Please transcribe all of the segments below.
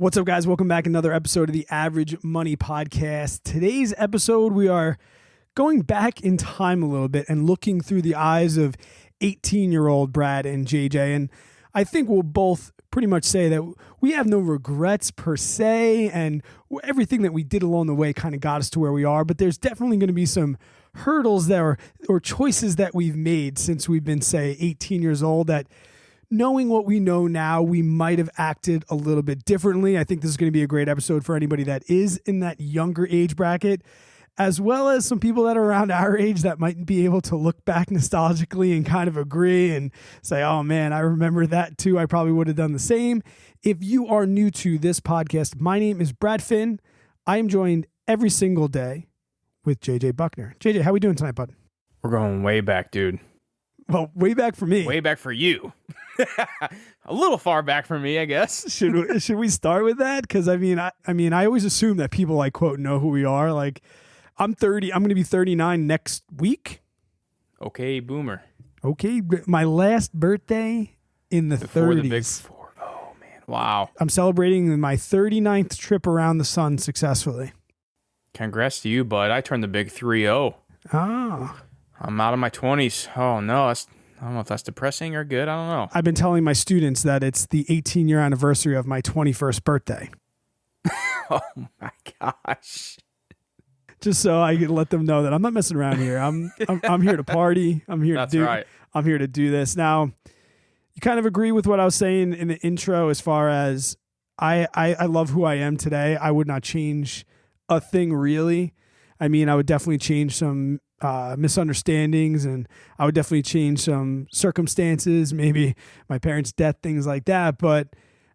What's up, guys? Welcome back. Another episode of the Average Money Podcast. Today's episode, we are going back in time a little bit and looking through the eyes of 18-year-old Brad and JJ. And I think we'll both pretty much say that we have no regrets per se, and everything that we did along the way kind of got us to where we are. But there's definitely going to be some hurdles there or choices that we've made since we've been, say, 18 years old that, knowing what we know now, we might have acted a little bit differently. I think this is going to be a great episode for anybody that is in that younger age bracket, as well as some people that are around our age that might be able to look back nostalgically and kind of agree and say, oh man, I remember that too. I probably would have done the same. If you are new to this podcast, my name is Brad Finn. I am joined every single day with JJ Buckner. JJ, how we doing tonight, bud? We're going way back, dude. Well, way back for me. Way back for you. A little far back for me, I guess. Should we start with that? Because I always assume that people like quote know who we are. Like, I'm 30. I'm going to be 39 next week. Okay, boomer. Okay, my last birthday in the Before 30s. the big four. Oh man, wow! I'm celebrating my 39th trip around the sun successfully. Congrats to you, bud. I turned the big 3-0. Ah. I'm out of my 20s. Oh no, I don't know if that's depressing or good. I don't know. I've been telling my students that it's the 18-year anniversary of my 21st birthday. Oh my gosh. Just so I can let them know that I'm not messing around here. I'm here to party. I'm here That's to do right. I'm here to do this. Now, you kind of agree with what I was saying in the intro as far as I love who I am today. I would not change a thing really. I mean, I would definitely change some misunderstandings, and I would definitely change some circumstances, maybe my parents' death, things like that. But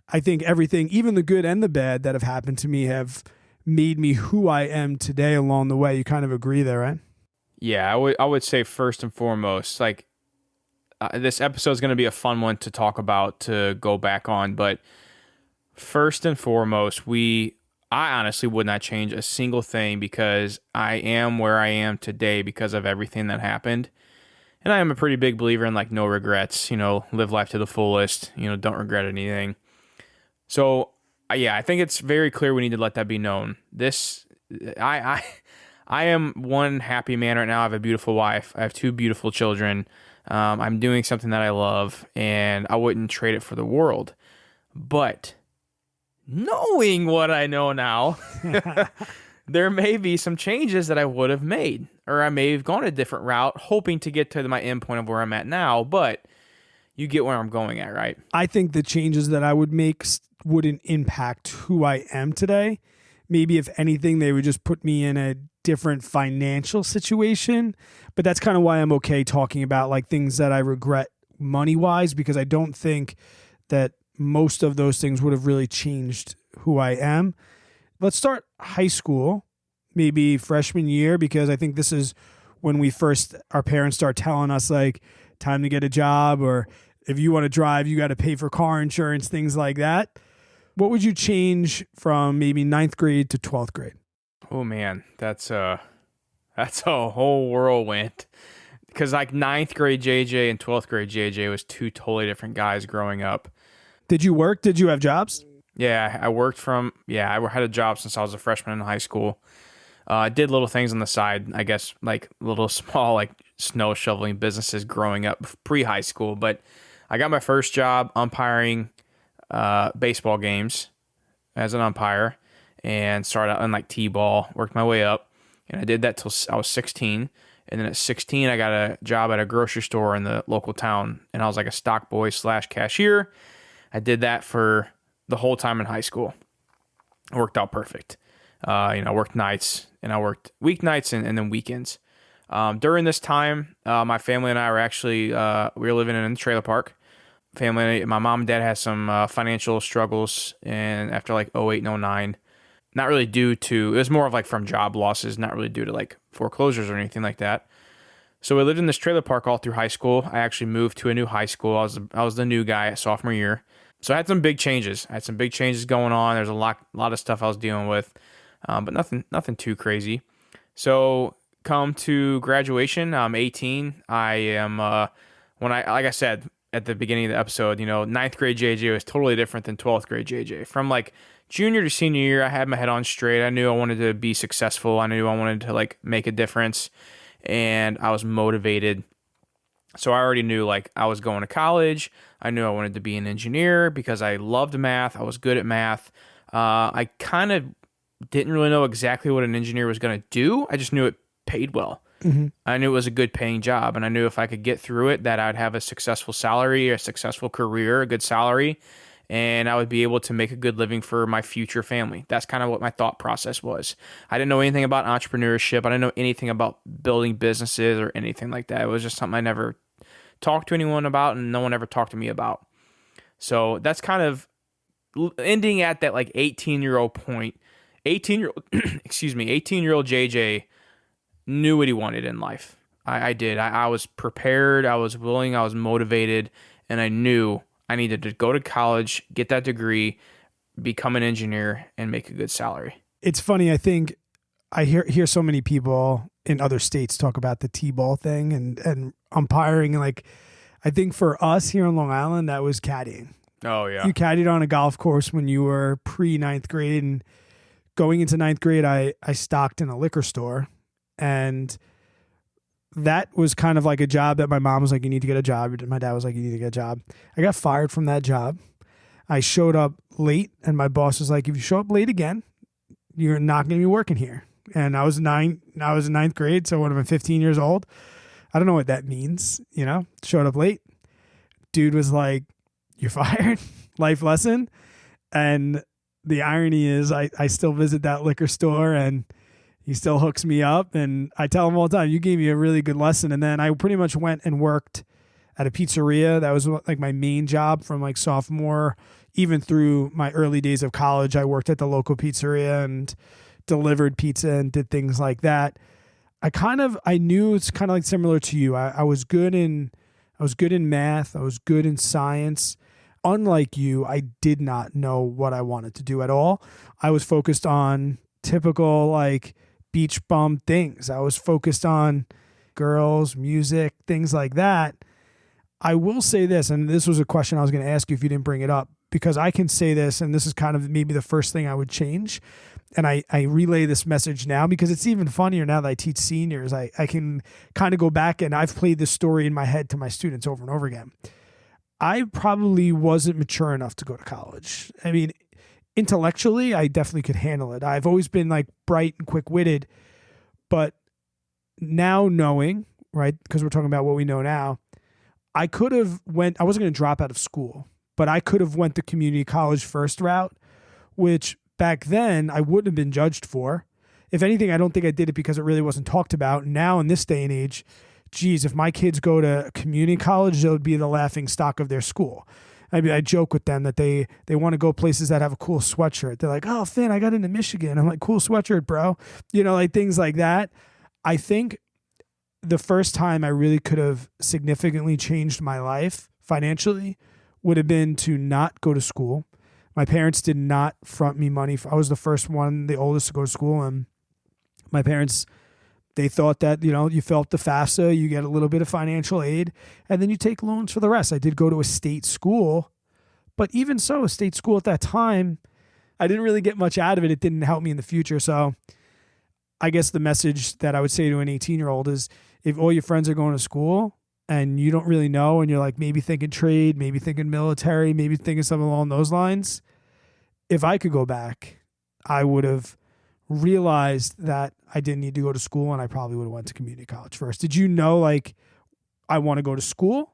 I think everything, even the good and the bad that have happened to me, have made me who I am today along the way. You kind of agree there, right? Yeah, I would say first and foremost, like this episode is going to be a fun one to talk about, to go back on. But first and foremost, I honestly would not change a single thing, because I am where I am today because of everything that happened. And I am a pretty big believer in like no regrets, live life to the fullest, don't regret anything. So yeah, I think it's very clear we need to let that be known. I am one happy man right now. I have a beautiful wife. I have two beautiful children. I'm doing something that I love, and I wouldn't trade it for the world. But knowing what I know now, there may be some changes that I would have made, or I may have gone a different route, hoping to get to my end point of where I'm at now. But you get where I'm going at, right? I think the changes that I would make wouldn't impact who I am today. Maybe if anything, they would just put me in a different financial situation. But that's kind of why I'm okay talking about like things that I regret money-wise, because I don't think that most of those things would have really changed who I am. Let's start high school, maybe freshman year, because I think this is when our parents start telling us like time to get a job, or if you want to drive, you got to pay for car insurance, things like that. What would you change from maybe 9th grade to 12th grade? Oh man, that's a whole whirlwind. Because like 9th grade JJ and 12th grade JJ was two totally different guys growing up. Did you work? Did you have jobs? Yeah, I had a job since I was a freshman in high school. I did little things on the side, I guess, like little small like snow shoveling businesses growing up pre-high school. But I got my first job umpiring baseball games as an umpire, and started out in like T-ball, worked my way up, and I did that till I was 16. And then at 16, I got a job at a grocery store in the local town, and I was like a stock boy / cashier. I did that for the whole time in high school. It worked out perfect. I worked nights, and I worked weeknights and then weekends. During this time, my family and I were actually, we were living in a trailer park. My mom and dad had some financial struggles, and after like 08 and 09, not really due to, it was more of like from job losses, not really due to like foreclosures or anything like that. So we lived in this trailer park all through high school. I actually moved to a new high school. I was the new guy at sophomore year. So I had some big changes. Going on. There's a lot of stuff I was dealing with, but nothing too crazy. So come to graduation, I'm 18. I am, like I said at the beginning of the episode, 9th grade JJ was totally different than 12th grade JJ. From like junior to senior year, I had my head on straight. I knew I wanted to be successful. I knew I wanted to like make a difference, and I was motivated. So I already knew like I was going to college. I knew I wanted to be an engineer because I loved math. I was good at math. I kind of didn't really know exactly what an engineer was going to do. I just knew it paid well. Mm-hmm. I knew it was a good paying job, and I knew if I could get through it that I'd have a successful salary, a successful career, a good salary, and I would be able to make a good living for my future family. That's kind of what my thought process was. I didn't know anything about entrepreneurship. I didn't know anything about building businesses or anything like that. It was just something I never talked to anyone about, and no one ever talked to me about. So that's kind of ending at that like 18-year-old point. 18-year-old, 18-year-old JJ knew what he wanted in life. I did. I was prepared. I was willing. I was motivated. And I knew I needed to go to college, get that degree, become an engineer, and make a good salary. It's funny. I think I hear so many people in other states talk about the T-ball thing and umpiring. Like, I think for us here on Long Island, that was caddying. Oh, yeah. You caddied on a golf course when you were pre-ninth grade. And going into ninth grade, I stocked in a liquor store. And that was kind of like a job that my mom was like, you need to get a job. And my dad was like, you need to get a job. I got fired from that job. I showed up late, and my boss was like, if you show up late again, you're not going to be working here. And I was in ninth grade. So when I'm 15 years old, I don't know what that means. Showed up late. Dude was like, you're fired. Life lesson. And the irony is I still visit that liquor store, and he still hooks me up, and I tell him all the time, you gave me a really good lesson. And then I pretty much went and worked at a pizzeria. That was like my main job from like sophomore, even through my early days of college. I worked at the local pizzeria and delivered pizza and did things like that. I knew it's kind of like similar to you. I was good in math. I was good in science. Unlike you, I did not know what I wanted to do at all. I was focused on typical like beach bum things. I was focused on girls, music, things like that. I will say this, and this was a question I was going to ask you if you didn't bring it up, because I can say this, and this is kind of maybe the first thing I would change. And I relay this message now because it's even funnier now that I teach seniors. I can kind of go back, and I've played this story in my head to my students over and over again. I probably wasn't mature enough to go to college. I mean, intellectually, I definitely could handle it. I've always been like bright and quick-witted, but now knowing, right, because we're talking about what we know now, I wasn't going to drop out of school, but I could have went the community college first route, which back then I wouldn't have been judged for. If anything, I don't think I did it because it really wasn't talked about. Now in this day and age, geez, if my kids go to community college, they would be the laughing stock of their school. I mean, I joke with them that they want to go places that have a cool sweatshirt. They're like, oh, Finn, I got into Michigan. I'm like, cool sweatshirt, bro. Like things like that. I think the first time I really could have significantly changed my life financially would have been to not go to school. My parents did not front me money. I was the first one, the oldest to go to school. And my parents, they thought that, you felt the FAFSA, you get a little bit of financial aid, and then you take loans for the rest. I did go to a state school, but even so, a state school at that time, I didn't really get much out of it. It didn't help me in the future. So I guess the message that I would say to an 18-year-old is if all your friends are going to school and you don't really know, and you're like maybe thinking trade, maybe thinking military, maybe thinking something along those lines, if I could go back, I would have realized that I didn't need to go to school, and I probably would have went to community college first. Did you know, like, I want to go to school?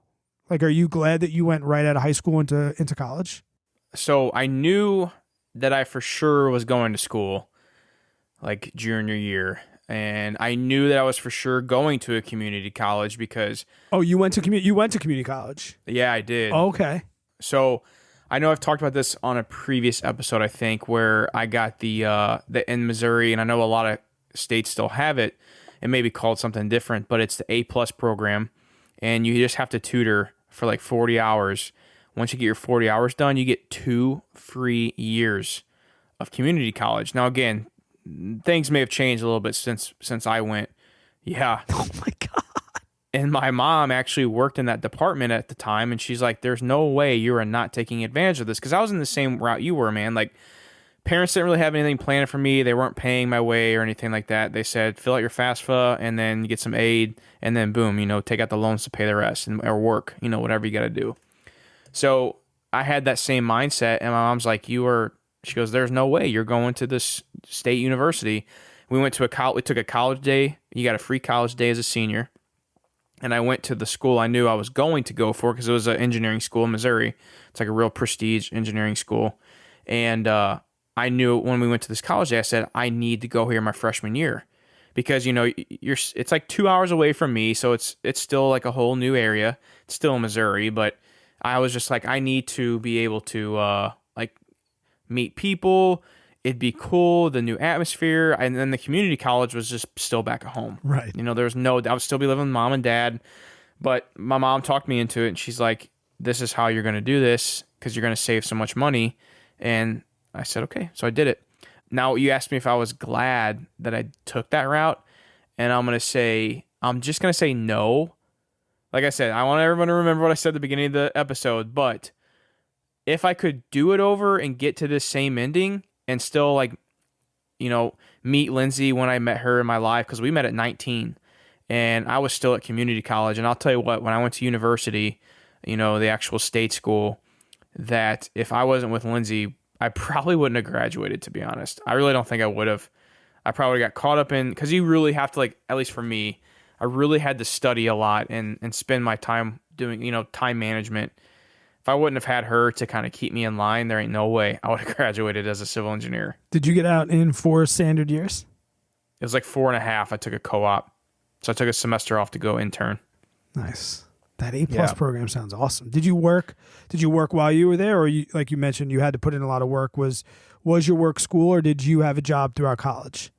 Like, are you glad that you went right out of high school into college? So I knew that I for sure was going to school, like junior year. And I knew that I was for sure going to a community college because... Oh, you went to community college? Yeah, I did. Oh, okay. So I know I've talked about this on a previous episode, I think, where I got the in Missouri, and I know a lot of states still have it. It may be called something different, but it's the A+ program, and you just have to tutor for like 40 hours. Once you get your 40 hours done, you get 2 free years of community college. Now, again, things may have changed a little bit since I went. Yeah. Oh my God. And my mom actually worked in that department at the time, and she's like, there's no way you are not taking advantage of this. Because I was in the same route you were, man. Like, parents didn't really have anything planned for me. They weren't paying my way or anything like that. They said, fill out your FAFSA and then get some aid, and then boom, take out the loans to pay the rest, or work, whatever you got to do. So I had that same mindset, and my mom's like, she goes, there's no way you're going to this state university. We went to we took a college day. You got a free college day as a senior. And I went to the school I knew I was going to go for, because it was an engineering school in Missouri. It's like a real prestige engineering school. And I knew when we went to this college day, I said, I need to go here my freshman year, because it's like 2 hours away from me, so it's still like a whole new area. It's still in Missouri, but I was just like, I need to be able to meet people. It'd be cool, the new atmosphere, and then the community college was just still back at home. Right. There was I would still be living with mom and dad, but my mom talked me into it, and she's like, this is how you're going to do this, because you're going to save so much money. And I said, okay. So I did it. Now, you asked me if I was glad that I took that route, and I'm just going to say no. Like I said, I want everyone to remember what I said at the beginning of the episode, but if I could do it over and get to this same ending and still meet Lindsay when I met her in my life, because we met at 19 and I was still at community college. And I'll tell you what, when I went to university, the actual state school, that if I wasn't with Lindsay, I probably wouldn't have graduated, to be honest. I really don't think I would have. I probably got caught up in, because you really have to, at least for me, I really had to study a lot and spend my time doing, time management. If I wouldn't have had her to kind of keep me in line, there ain't no way I would have graduated as a civil engineer. Did you get out in 4 standard years? It was like 4.5. I took a co-op. So I took a semester off to go intern. Nice. That A+ program sounds awesome. Did you work while you were there, or like you mentioned, you had to put in a lot of work? Was your work school, or did you have a job throughout college?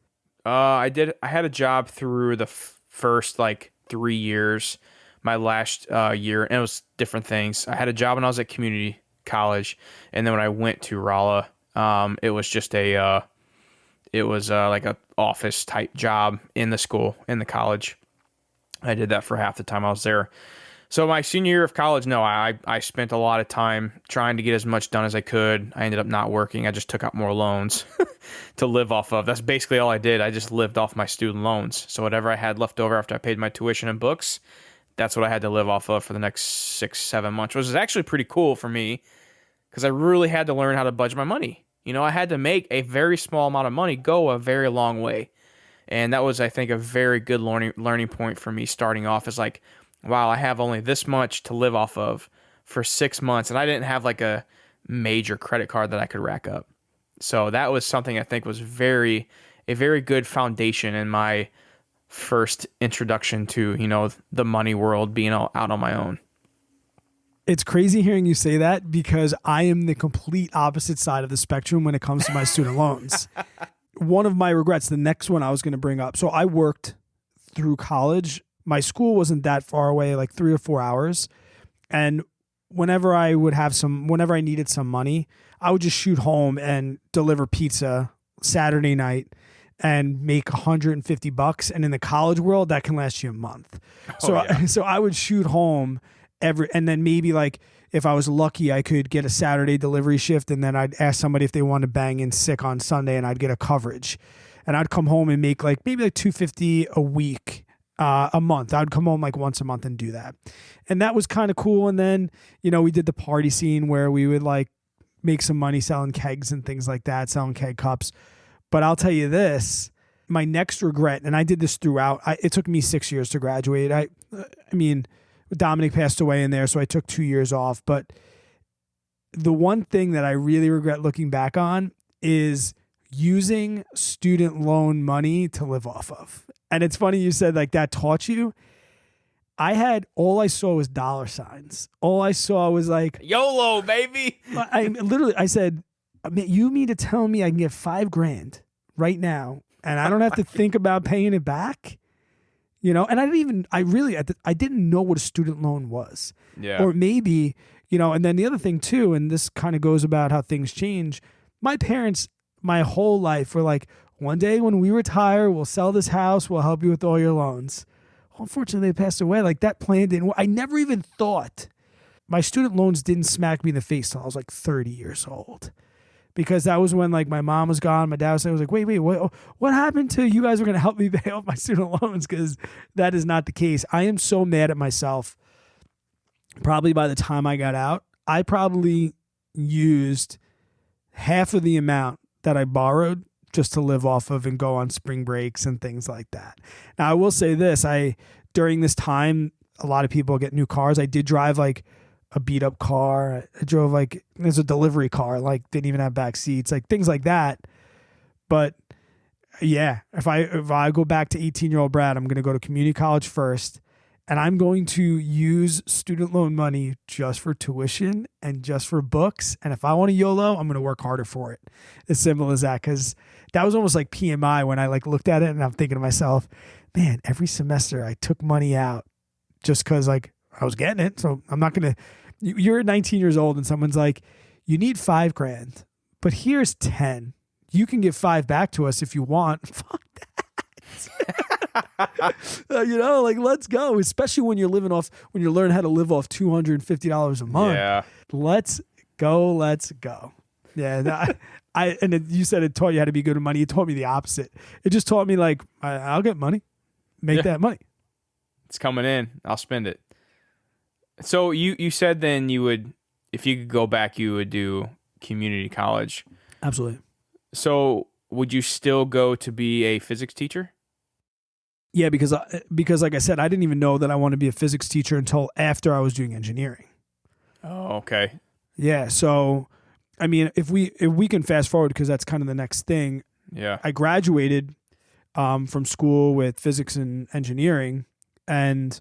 I did. I had a job through the first 3 years. My last year, and it was different things. I had a job when I was at community college, and then when I went to Rolla, it was just like a office type job in the school, in the college. I did that for half the time I was there. So my senior year of college, no, I spent a lot of time trying to get as much done as I could. I ended up not working. I just took out more loans to live off of. That's basically all I did. I just lived off my student loans. So whatever I had left over after I paid my tuition and books, that's what I had to live off of for the next 6-7 months, which is actually pretty cool for me, because I really had to learn how to budget my money. I had to make a very small amount of money go a very long way. And that was, I think, a very good learning point for me starting off, is like, wow, I have only this much to live off of for 6 months. And I didn't have a major credit card that I could rack up. So that was something I think was a very good foundation in my first introduction to, the money world, being out on my own. It's crazy hearing you say that, because I am the complete opposite side of the spectrum when it comes to my student loans. One of my regrets, the next one I was going to bring up. So I worked through college. My school wasn't that far away, like 3 or 4 hours. And whenever I needed some money, I would just shoot home and deliver pizza Saturday night and make $150. And in the college world, that can last you a month. So I would shoot home and then maybe if I was lucky, I could get a Saturday delivery shift, and then I'd ask somebody if they wanted to bang in sick on Sunday, and I'd get a coverage. And I'd come home and make maybe $250 a week, a month. I'd come home once a month and do that. And that was kind of cool. And then, we did the party scene where we would make some money selling kegs and things like that, selling keg cups. But I'll tell you this, my next regret, and I did this throughout, it took me 6 years to graduate. I mean, Dominic passed away in there, so I took 2 years off. But the one thing that I really regret looking back on is using student loan money to live off of. And it's funny you said that taught you. All I saw was dollar signs. All I saw was YOLO, baby. I said, you mean to tell me I can get $5,000 right now and I don't have to think about paying it back? And I didn't know what a student loan was. Yeah. Or maybe, and then the other thing too, and this kind of goes about how things change. My parents, my whole life, were one day when we retire, we'll sell this house, we'll help you with all your loans. Well, unfortunately, they passed away. That plan didn't work. I never even thought. My student loans didn't smack me in the face till I was 30 years old. because that was when like my mom was gone. My dad was like, wait, what happened to you guys were going to help me pay off my student loans? Because that is not the case. I am so mad at myself. Probably by the time I got out, I probably used half of the amount that I borrowed just to live off of and go on spring breaks and things like that. Now, I will say this, during this time, a lot of people get new cars. I did drive like a beat up car. I drove like, there's a delivery car, like didn't even have back seats, like things like that. But yeah, if I go back to 18-year-old Brad, I'm going to go to community college first. And I'm going to use student loan money just for tuition and just for books. And if I want a YOLO, I'm going to work harder for it. As simple as that. Because that was almost like PMI when I like looked at it and I'm thinking to myself, man, every semester I took money out just because like I was getting it. So I'm not going to, you're 19 years old and someone's like, you need $5,000, but here's 10. You can give 5 back to us if you want. Fuck that. Like let's go. Especially when you're when you learn how to live off $250 a month. Yeah. Let's go. Yeah. You said it taught you how to be good at money. It taught me the opposite. It just taught me like, I'll get money, make that money. It's coming in. I'll spend it. So you said then you would, if you could go back, you would do community college. Absolutely. So would you still go to be a physics teacher? Yeah, because like I said, I didn't even know that I wanted to be a physics teacher until after I was doing engineering. Oh, okay. Yeah. So, I mean, if we can fast forward, because that's kind of the next thing. Yeah. I graduated from school with physics and engineering, and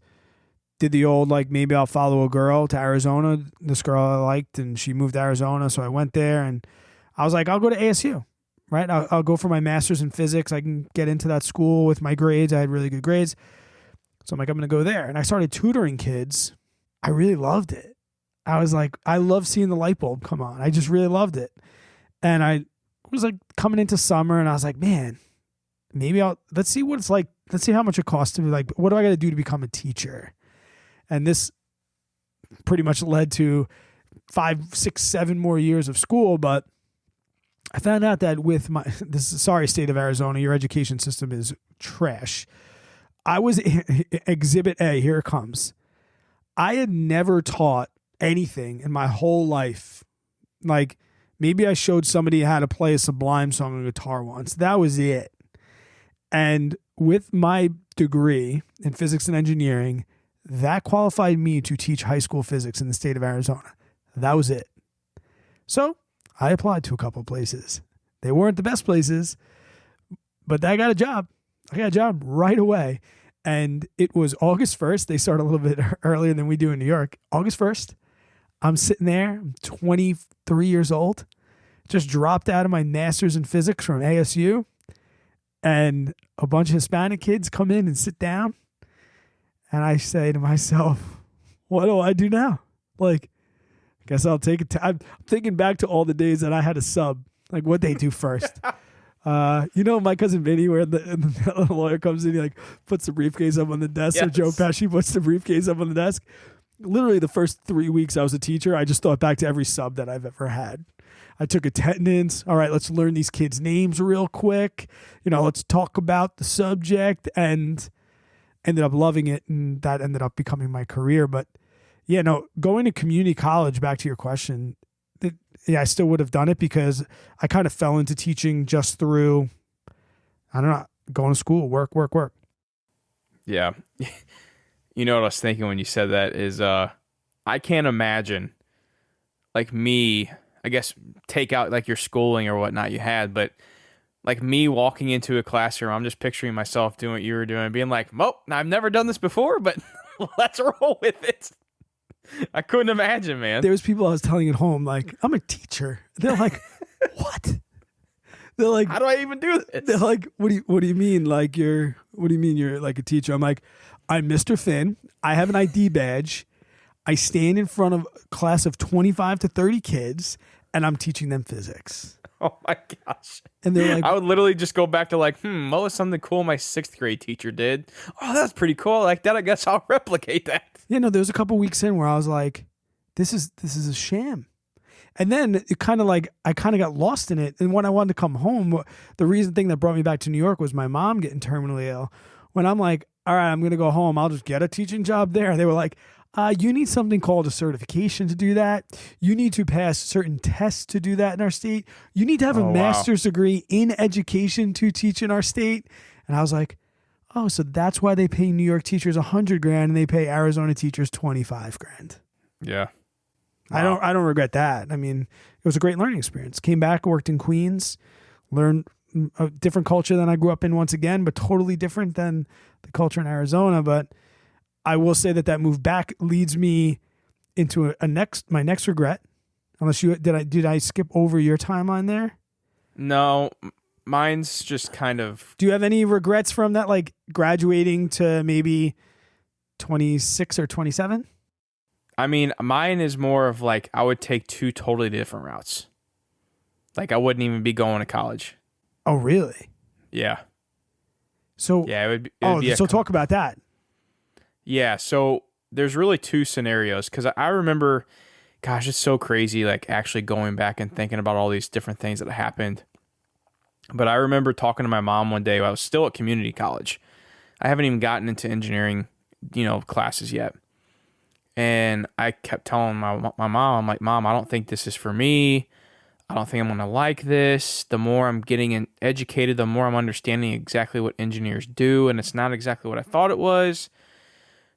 did the old like maybe I'll follow a girl to Arizona. This girl I liked, and she moved to Arizona, so I went there, and I was like, I'll go to ASU. Right. I'll go for my master's in physics. I can get into that school with my grades. I had really good grades. So I'm like, I'm going to go there. And I started tutoring kids. I really loved it. I was like, I love seeing the light bulb come on. I just really loved it. And I was like coming into summer and I was like, man, maybe let's see what it's like. Let's see how much it costs to be like, what do I got to do to become a teacher? And this pretty much led to 5, 6, 7 more years of school. But I found out that with sorry, state of Arizona, your education system is trash. I was exhibit A, here it comes. I had never taught anything in my whole life. Like maybe I showed somebody how to play a Sublime song on guitar once. That was it. And with my degree in physics and engineering, that qualified me to teach high school physics in the state of Arizona. That was it. So I applied to a couple of places. They weren't the best places, but I got a job. I got a job right away. And it was August 1st. They start a little bit earlier than we do in New York. August 1st, I'm sitting there. I'm 23 years old. Just dropped out of my master's in physics from ASU. And a bunch of Hispanic kids come in and sit down. And I say to myself, what do I do now? Like, I guess I'll take it. I'm thinking back to all the days that I had a sub, like what they do first. My cousin Vinny, where the lawyer comes in, he like puts the briefcase up on the desk. Yes. Or Joe Pesci puts the briefcase up on the desk. Literally the first 3 weeks I was a teacher, I just thought back to every sub that I've ever had. I took attendance. All right, let's learn these kids' names real quick. Let's talk about the subject, and ended up loving it. And that ended up becoming my career. But yeah, no, going to community college, back to your question, I still would have done it because I kind of fell into teaching just through, I don't know, going to school, work. Yeah. You know what I was thinking when you said that is I can't imagine like me, I guess take out like your schooling or whatnot you had, but like me walking into a classroom, I'm just picturing myself doing what you were doing, being like, well, I've never done this before, but let's roll with it. I couldn't imagine, man. There was people I was telling at home, like, I'm a teacher. They're like, what? They're like, how do I even do this? They're like, what do you mean? Like what do you mean you're like a teacher? I'm like, I'm Mr. Finn. I have an ID badge. I stand in front of a class of 25 to 30 kids, and I'm teaching them physics. Oh my gosh. And they're like, I would literally just go back to like, what was something cool my 6th grade teacher did? Oh, that's pretty cool. I like that. I guess I'll replicate that. Yeah, no, there was a couple weeks in where I was like, this is a sham. And then it kind of like, I kind of got lost in it. And when I wanted to come home, the reason thing that brought me back to New York was my mom getting terminally ill. When I'm like, all right, I'm going to go home, I'll just get a teaching job there. They were like, you need something called a certification to do that. You need to pass certain tests to do that in our state. You need to have a master's degree in education to teach in our state. And I was like, oh, so that's why they pay New York teachers $100,000 and they pay Arizona teachers $25,000. Yeah. Wow. I don't regret that. I mean, it was a great learning experience. Came back, worked in Queens, learned a different culture than I grew up in once again, but totally different than the culture in Arizona. But I will say that move back leads me into my next regret. Unless did I skip over your timeline there? No, mine's just kind of. Do you have any regrets from that, like graduating to maybe 26 or 27? I mean, mine is more of like I would take two totally different routes. Like I wouldn't even be going to college. Oh, really? Yeah. So yeah, it would be so talk about that. Yeah, so there's really two scenarios because I remember, gosh, it's so crazy. Like actually going back and thinking about all these different things that happened. But I remember talking to my mom one day. I was still at community college. I haven't even gotten into engineering, classes yet. And I kept telling my mom, I'm like, Mom, I don't think this is for me. I don't think I'm going to like this. The more I'm getting educated, the more I'm understanding exactly what engineers do. And it's not exactly what I thought it was.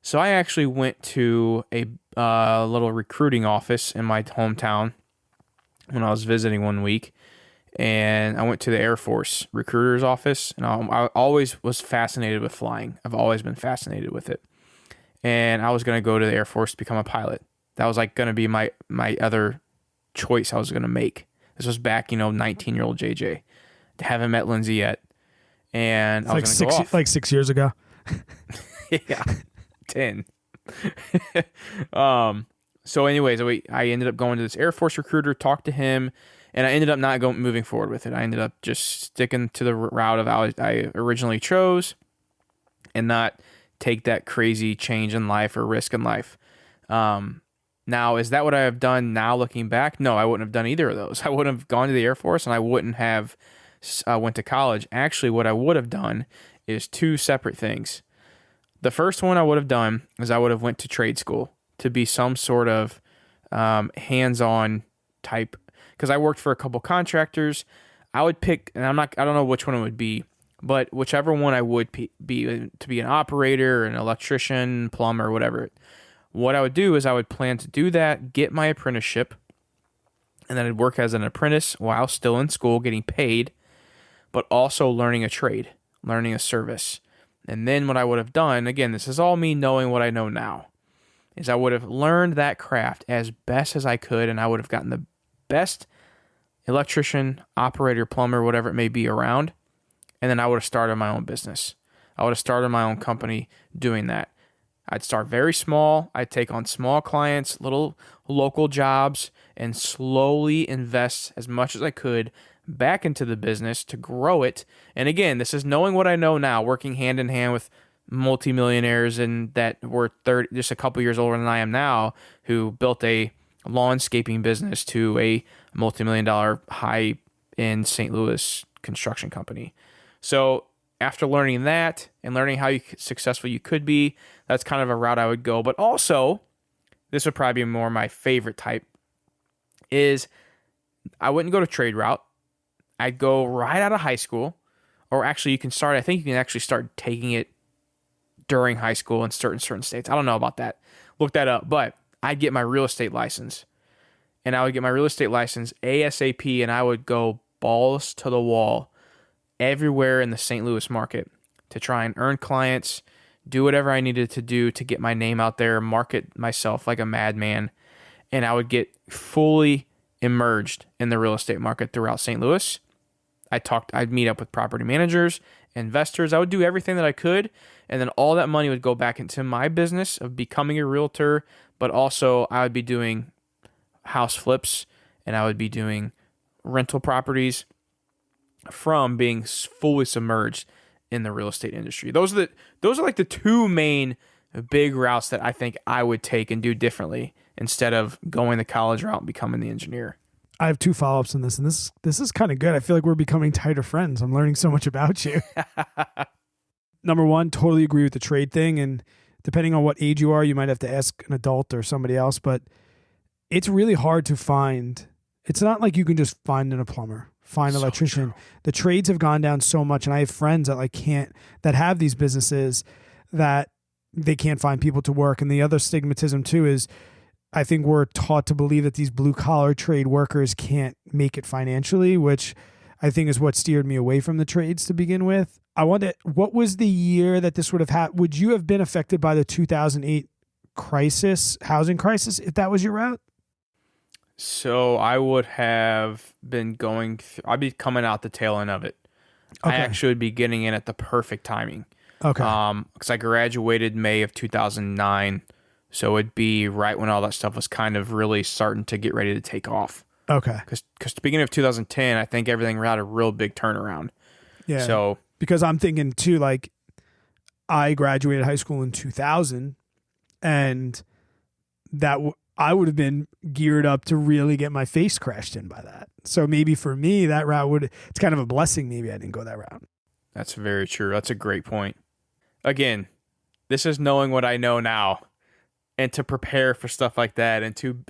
So I actually went to a little recruiting office in my hometown when I was visiting one week. And I went to the Air Force recruiter's office. And I always was fascinated with flying. I've always been fascinated with it. And I was going to go to the Air Force to become a pilot. That was like going to be my other choice I was going to make. This was back, 19-year-old JJ. Haven't met Lindsay yet. And I was going to go off. Like 6 years ago. Yeah, 10. So anyways, I ended up going to this Air Force recruiter, talked to him, and I ended up not moving forward with it. I ended up just sticking to the route of I originally chose and not take that crazy change in life or risk in life. Now, is that what I have done now looking back? No, I wouldn't have done either of those. I wouldn't have gone to the Air Force and I wouldn't have went to college. Actually, what I would have done is two separate things. The first one I would have done is I would have went to trade school to be some sort of hands-on type, because I worked for a couple contractors. I would pick, and I don't know which one it would be, but whichever one I would be to be an operator, an electrician, plumber, whatever. What I would do is I would plan to do that, get my apprenticeship, and then I'd work as an apprentice while still in school, getting paid, but also learning a trade, learning a service. And then what I would have done, again, this is all me knowing what I know now, is I would have learned that craft as best as I could, and I would have gotten the best electrician, operator, plumber, whatever it may be around, and then I would have started my own business. I would have started my own company doing that. I'd start very small. I'd take on small clients, little local jobs, and slowly invest as much as I could back into the business to grow it. And again, this is knowing what I know now, working hand in hand with multimillionaires and that were just a couple years older than I am now, who built a lawnscaping business to a multi-million-dollar high-end St. Louis construction company. So after learning that and learning how successful you could be, that's kind of a route I would go. But also, this would probably be more my favorite type, is I wouldn't go to trade route. I'd go right out of high school, or actually I think you can actually start taking it during high school in certain states. I don't know about that. Look that up. But I'd get my real estate license. And I would get my real estate license ASAP, and I would go balls to the wall everywhere in the St. Louis market to try and earn clients, do whatever I needed to do to get my name out there, market myself like a madman. And I would get fully immersed in the real estate market throughout St. Louis. I'd meet up with property managers, investors. I would do everything that I could. And then all that money would go back into my business of becoming a realtor. But also I would be doing house flips, and I would be doing rental properties from being fully submerged in the real estate industry. Those are like the two main big routes that I think I would take and do differently instead of going the college route and becoming the engineer. I have two follow-ups on this, and this is kind of good. I feel like we're becoming tighter friends. I'm learning so much about you. Number one, totally agree with the trade thing. And depending on what age you are, you might have to ask an adult or somebody else, but it's really hard to find. It's not like you can just find a plumber, find an electrician. True. The trades have gone down so much. And I have friends that have these businesses that they can't find people to work. And the other stigmatism too is I think we're taught to believe that these blue collar trade workers can't make it financially, which I think is what steered me away from the trades to begin with. I wonder, what was the year that this would have happened? Would you have been affected by the 2008 housing crisis, if that was your route? So I would have been I'd be coming out the tail end of it. Okay. I actually would be getting in at the perfect timing. Okay. Because I graduated May of 2009. So it'd be right when all that stuff was kind of really starting to get ready to take off. Okay. Because the beginning of 2010, I think everything had a real big turnaround. Yeah. So because I'm thinking too, like I graduated high school in 2000, and I would have been geared up to really get my face crashed in by that. So maybe for me, that route it's kind of a blessing. Maybe I didn't go that route. That's very true. That's a great point. Again, this is knowing what I know now, and to prepare for stuff like that, and to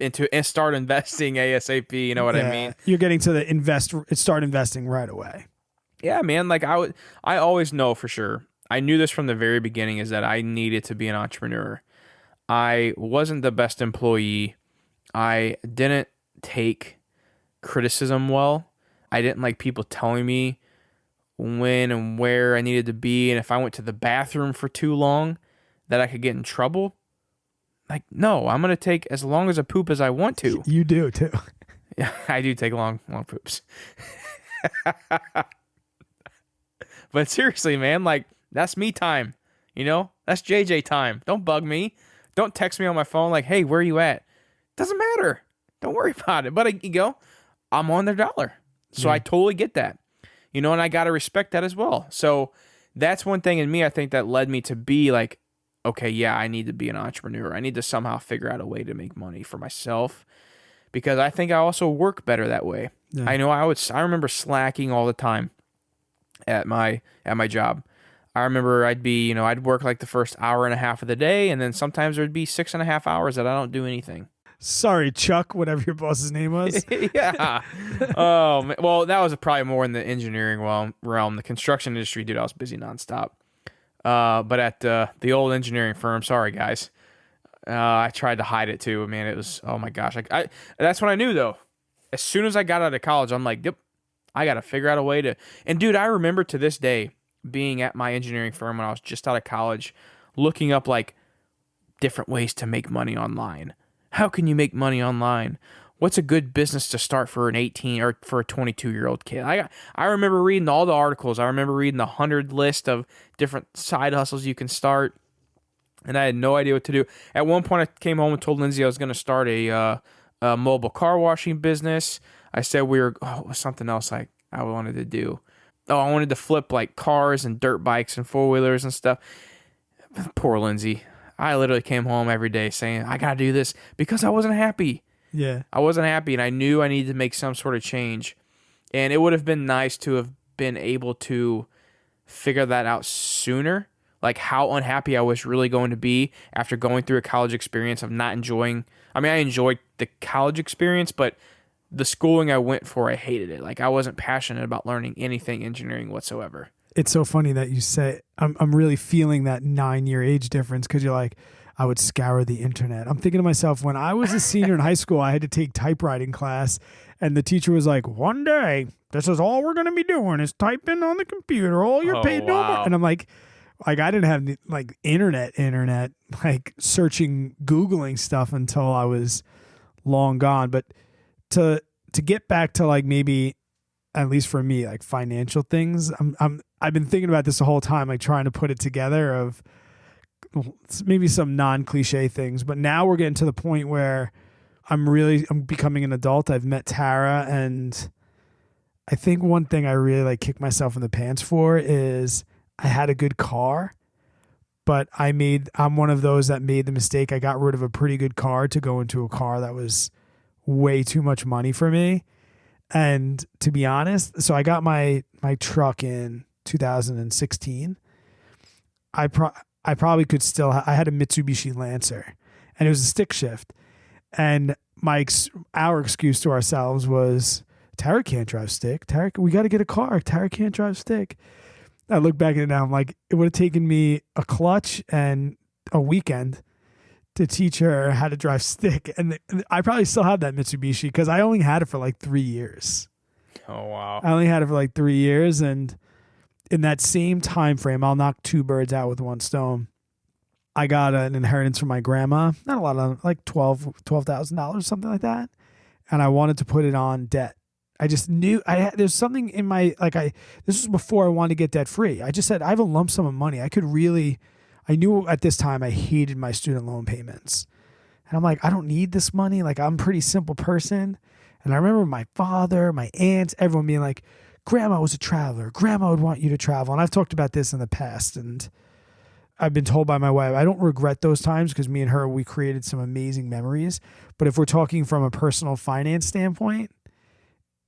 start investing ASAP. You know what I mean? You're getting to start investing right away. Yeah, man. Like I always know for sure. I knew this from the very beginning, is that I needed to be an entrepreneur. I wasn't the best employee. I didn't take criticism well. I didn't like people telling me when and where I needed to be, and if I went to the bathroom for too long, that I could get in trouble. Like, no, I'm going to take as long as a poop as I want to. You do too. Yeah, I do take long poops. But seriously, man, like, that's me time. You know, that's JJ time. Don't bug me. Don't text me on my phone like, hey, where are you at? Doesn't matter. Don't worry about it. But you go, I'm on their dollar. So I totally get that. You know, and I got to respect that as well. So that's one thing in me, I think, that led me to be like, okay, yeah, I need to be an entrepreneur. I need to somehow figure out a way to make money for myself, because I think I also work better that way. Yeah. I know I remember slacking all the time at my job. I remember I'd work like the first hour and a half of the day, and then sometimes there'd be 6.5 hours that I don't do anything. Sorry, Chuck, whatever your boss's name was. Yeah. Oh, well, that was probably more in the engineering realm. The construction industry, dude, I was busy nonstop. But at the old engineering firm, sorry guys, I tried to hide it too. Man, it was, oh my gosh. That's when I knew though. As soon as I got out of college, I'm like, yep, I got to figure out a way to. And dude, I remember to this day being at my engineering firm when I was just out of college, looking up like different ways to make money online. How can you make money online? What's a good business to start for an 18 or for a 22-year-old kid? I remember reading all the articles. I remember reading the 100 list of different side hustles you can start, and I had no idea what to do. At one point, I came home and told Lindsay I was going to start a mobile car washing business. I said it was something else I wanted to do. Oh, I wanted to flip like cars and dirt bikes and four-wheelers and stuff. Poor Lindsay. I literally came home every day saying, I got to do this, because I wasn't happy. Yeah. I wasn't happy, and I knew I needed to make some sort of change. And it would have been nice to have been able to figure that out sooner, like how unhappy I was really going to be after going through a college experience of not enjoying. I mean, I enjoyed the college experience, but the schooling I went for, I hated it. Like, I wasn't passionate about learning anything engineering whatsoever. It's so funny that you say, I'm really feeling that 9-year age difference, because you're like, I would scour the internet. I'm thinking to myself, when I was a senior in high school, I had to take typewriting class, and the teacher was like, one day, this is all we're going to be doing is typing on the computer. All you're paid no more. And I'm like I didn't have like internet, like searching, Googling stuff until I was long gone. But to get back to like maybe, at least for me, like financial things, I've been thinking about this the whole time, like trying to put it together of maybe some non-cliche things. But now we're getting to the point where I'm becoming an adult. I've met Tara, and I think one thing I really like kick myself in the pants for is I had a good car, but I'm one of those that made the mistake. I got rid of a pretty good car to go into a car that was way too much money for me. And to be honest, so I got my truck in 2016. I probably could still, I had a Mitsubishi Lancer and it was a stick shift. And our excuse to ourselves was, Tara can't drive stick. Tara, we got to get a car. Tara can't drive stick. I look back at it now, I'm like, it would have taken me a clutch and a weekend to teach her how to drive stick. And I probably still have that Mitsubishi because I only had it for like 3 years. Oh, wow. I only had it for like 3 years. And in that same time frame, I'll knock two birds out with one stone. I got an inheritance from my grandma, not a lot of, like $12,000, something like that. And I wanted to put it on debt. I just knew there's something in my, this was before I wanted to get debt free. I just said, I have a lump sum of money. I knew at this time I hated my student loan payments. And I'm like, I don't need this money. Like, I'm a pretty simple person. And I remember my father, my aunts, everyone being like, Grandma was a traveler. Grandma would want you to travel. And I've talked about this in the past. And I've been told by my wife, I don't regret those times because me and her, we created some amazing memories. But if we're talking from a personal finance standpoint,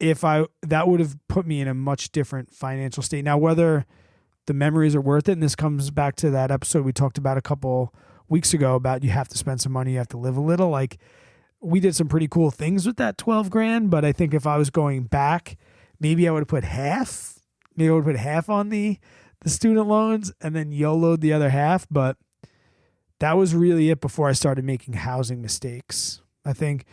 that would have put me in a much different financial state. Now, whether the memories are worth it, and this comes back to that episode we talked about a couple weeks ago about you have to spend some money, you have to live a little. Like, we did some pretty cool things with that 12 grand, but I think if I was going back, maybe I would have put half. Maybe I would put half on the student loans and then YOLO'd the other half. But that was really it before I started making housing mistakes. I think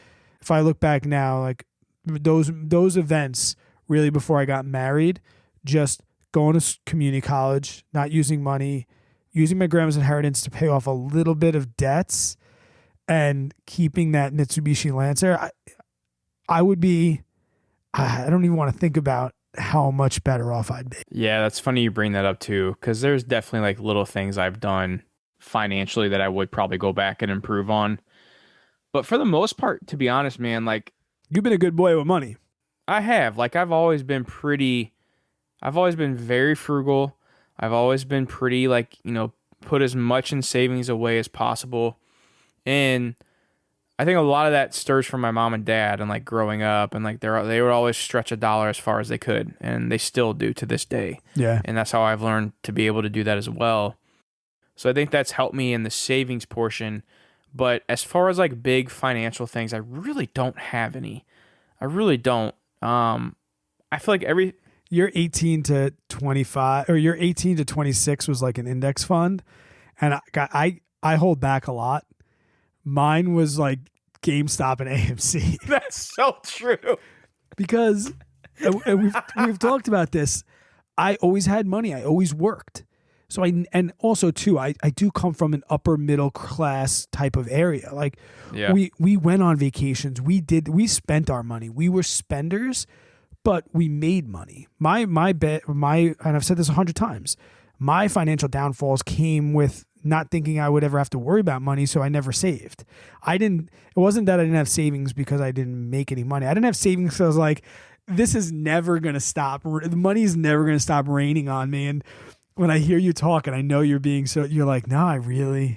if I look back now, like those events really before I got married, just going to community college, not using money, using my grandma's inheritance to pay off a little bit of debts and keeping that Mitsubishi Lancer, I would be, I don't even want to think about how much better off I'd be. Yeah, that's funny you bring that up too, because there's definitely like little things I've done financially that I would probably go back and improve on. But for the most part, to be honest, man, like, you've been a good boy with money. I have. Like, I've always been very frugal. I've always been pretty, like, put as much in savings away as possible. And I think a lot of that stirs from my mom and dad and like growing up, and like they would always stretch a dollar as far as they could, and they still do to this day. Yeah. And that's how I've learned to be able to do that as well. So I think that's helped me in the savings portion. But as far as like big financial things, I really don't have any. I really don't. I feel like you're 18 to 25 or you're 18 to 26 was like an index fund. And I hold back a lot. Mine was like GameStop and AMC. That's so true. Because and we've talked about this. I always had money. I always worked. So and also too, I do come from an upper middle class type of area. Like, yeah. we went on vacations. We spent our money. We were spenders, but we made money. And I've said this 100 times, my financial downfalls came with not thinking I would ever have to worry about money, so I never saved. It wasn't that I didn't have savings because I didn't make any money. I didn't have savings because I was like, this is never going to stop. The money's never going to stop raining on me. And when I hear you talk and I know you're like, no,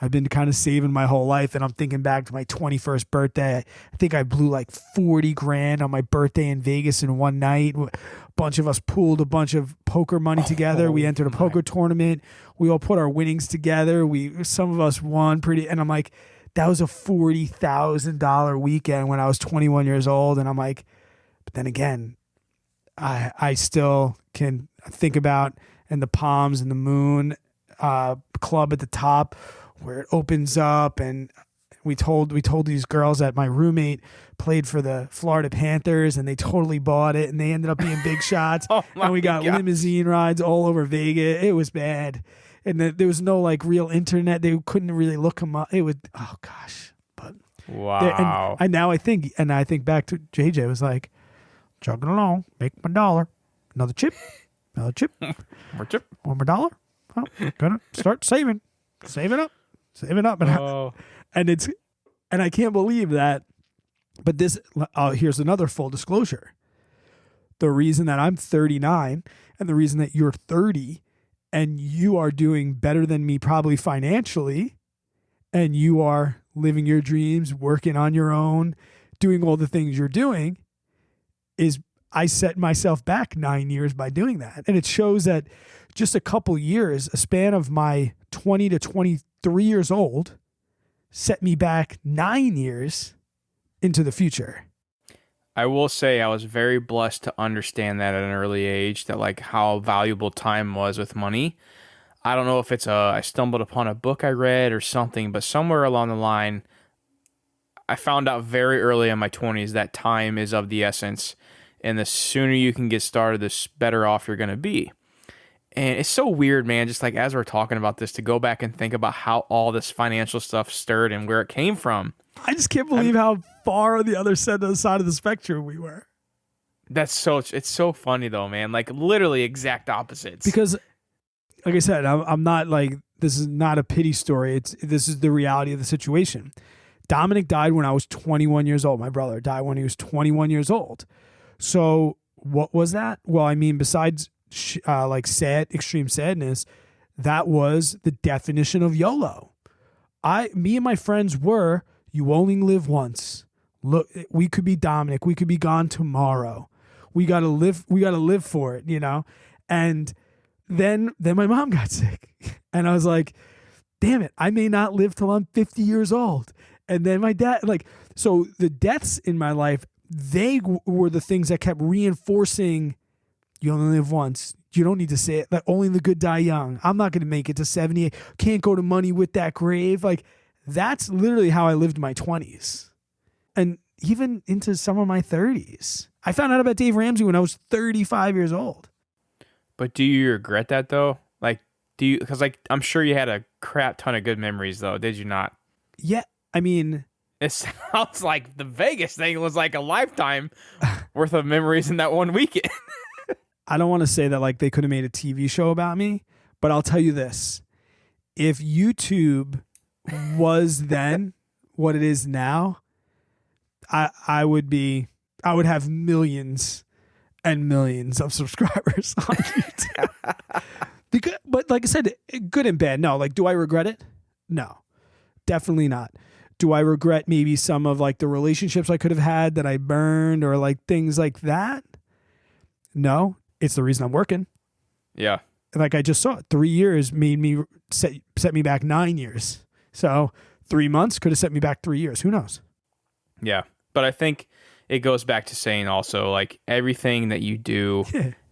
I've been kind of saving my whole life. And I'm thinking back to my 21st birthday. I think I blew like 40 grand on my birthday in Vegas in one night. A bunch of us pooled a bunch of poker money together. We entered a poker tournament. We all put our winnings together. Some of us won and I'm like, that was a $40,000 weekend when I was 21 years old. And I'm like, but then again, I still can think about, and the Palms and the Moon club at the top where it opens up, and we told these girls that my roommate played for the Florida Panthers, and they totally bought it, and they ended up being big shots. And we got limousine rides all over Vegas. It was bad, and there was no like real internet. They couldn't really look them up. It would, oh gosh, but wow. I think back to JJ. It was like, chugging along, make my dollar, another chip. More chip. One more dollar. Oh, gonna start saving up. And I can't believe that. But this, here's another full disclosure. The reason that I'm 39 and the reason that you're 30 and you are doing better than me probably financially, and you are living your dreams, working on your own, doing all the things you're doing, is I set myself back 9 years by doing that. And it shows that just a couple years, a span of my 20 to 23 years old, set me back 9 years into the future. I will say I was very blessed to understand that at an early age, that like how valuable time was with money. I don't know if it's I stumbled upon a book I read or something, but somewhere along the line, I found out very early in my 20s that time is of the essence. And the sooner you can get started, the better off you're going to be. And it's so weird, man, just like as we're talking about this, to go back and think about how all this financial stuff stirred and where it came from. I just can't believe how far on the other side of the spectrum we were. It's so funny though, man. Like literally exact opposites. Because, like I said, I'm not like, this is not a pity story. This is the reality of the situation. Dominic died when I was 21 years old. My brother died when he was 21 years old. So what was that? Well, I mean, besides like extreme sadness, that was the definition of YOLO. Me and my friends were, you only live once. Look, we could be Dominic. We could be gone tomorrow. We got to live for it, you know? And then my mom got sick and I was like, damn it, I may not live till I'm 50 years old. And then my dad, so the deaths in my life, they were the things that kept reinforcing, you only live once. You don't need to say it. Like, only the good die young. I'm not going to make it to 78. Can't go to money with that grave. Like, that's literally how I lived my 20s. And even into some of my 30s. I found out about Dave Ramsey when I was 35 years old. But do you regret that though? Like, because like, I'm sure you had a crap ton of good memories though, did you not? Yeah. I mean, it sounds like the Vegas thing was like a lifetime worth of memories in that one weekend. I don't want to say that like they could have made a TV show about me, but I'll tell you this. If YouTube was then what it is now, I would have millions and millions of subscribers on YouTube. But like I said, good and bad. No, like, do I regret it? No, definitely not. Do I regret maybe some of like the relationships I could have had that I burned or like things like that? No, it's the reason I'm working. Yeah. Like I just saw it. 3 years made me set me back 9 years. So 3 months could have set me back 3 years. Who knows? Yeah. But I think it goes back to saying also like everything that you do,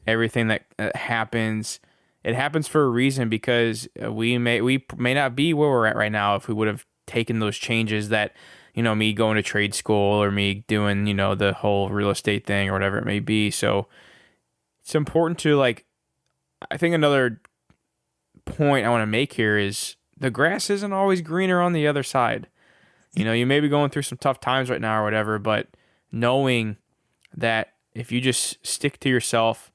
everything that happens, it happens for a reason, because we may not be where we're at right now if we would have taken those changes that, you know, me going to trade school or me doing, you know, the whole real estate thing or whatever it may be. So it's important to like, I think another point I want to make here is the grass isn't always greener on the other side. You know, you may be going through some tough times right now or whatever, but knowing that if you just stick to yourself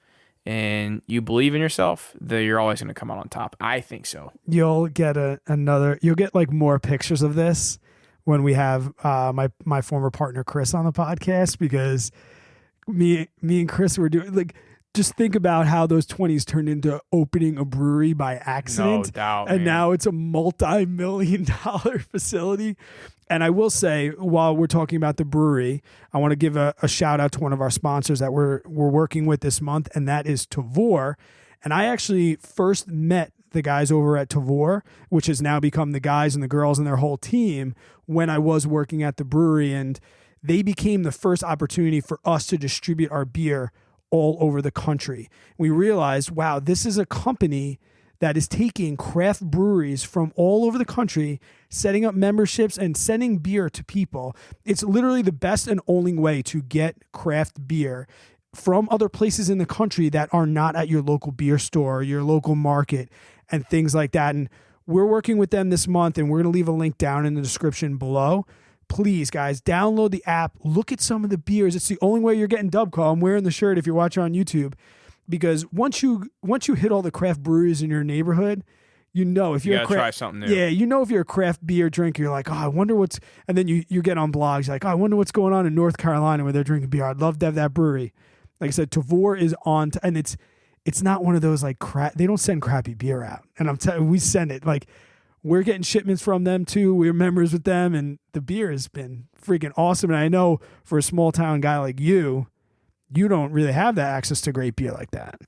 and you believe in yourself, that you're always going to come out on top. I think so. You'll get you'll get like more pictures of this when we have my former partner Chris on the podcast, because me and Chris were doing like, just think about how those 20s turned into opening a brewery by accident. No doubt, and man. Now it's a multi-million-dollar facility. And I will say, while we're talking about the brewery, I want to give a shout out to one of our sponsors that we're working with this month, and that is Tavor. And I actually first met the guys over at Tavor, which has now become the guys and the girls and their whole team, when I was working at the brewery. And they became the first opportunity for us to distribute our beer all over the country. We realized, wow, this is a company that is taking craft breweries from all over the country, setting up memberships and sending beer to people. It's literally the best and only way to get craft beer from other places in the country that are not at your local beer store, your local market, and things like that. And we're working with them this month, and we're going to leave a link down in the description below. Please, guys, download the app. Look at some of the beers. It's the only way you're getting Dub Call. I'm wearing the shirt if you're watching on YouTube, because once you hit all the craft breweries in your neighborhood, you know if you're gotta try something new. Yeah, you know if you're a craft beer drinker, you're like, oh, I wonder what's. And then you get on blogs like, oh, I wonder what's going on in North Carolina where they're drinking beer. I'd love to have that brewery. Like I said, Tavor is on, and it's not one of those like crap. They don't send crappy beer out, and I'm telling you, we send it like. We're getting shipments from them too. We're members with them, and the beer has been freaking awesome. And I know for a small town guy like you, you don't really have that access to great beer like that.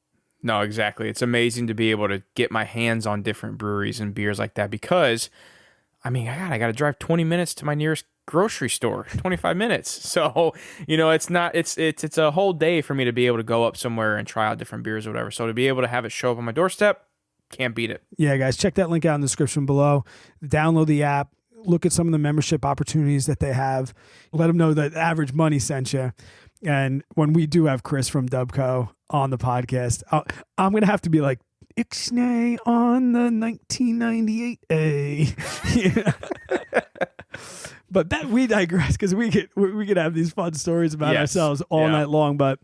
No, exactly. It's amazing to be able to get my hands on different breweries and beers like that because, I mean, I got to drive 20 minutes to my nearest grocery store, 25 minutes. So, it's a whole day for me to be able to go up somewhere and try out different beers or whatever. So to be able to have it show up on my doorstep, can't beat it. Yeah, guys, check that link out in the description below. Download the app. Look at some of the membership opportunities that they have. Let them know that Average Money sent you. And when we do have Chris from Dubco on the podcast, I'm going to have to be like, Ixnay on the 1998A. But that we digress because we could have these fun stories about ourselves all night long. But